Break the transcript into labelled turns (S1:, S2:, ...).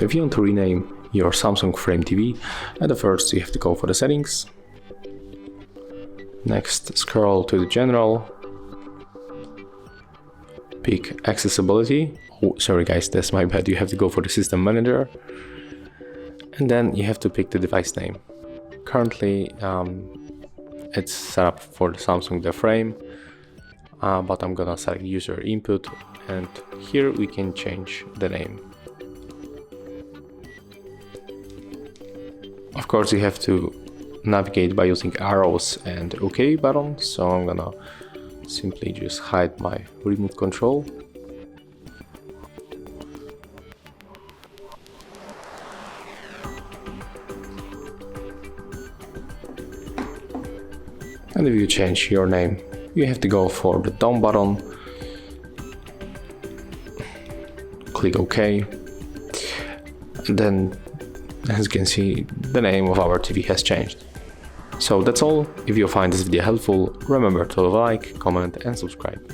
S1: If you want to rename your Samsung Frame TV, at the first you have to go for the settings. Next, scroll to the general, pick accessibility. Oh, sorry guys, that's my bad. You have to go for the system manager, and then you have to pick the device name. Currently it's set up for the Samsung the frame, but I'm gonna select user input, and here we can change the name. Of course you have to navigate by using arrows and OK button, so I'm gonna simply just hide my remote control. And if you change your name, you have to go for the down button, click OK, and then as you can see, the name of our TV has changed. So that's all. If you find this video helpful, remember to like, comment and subscribe.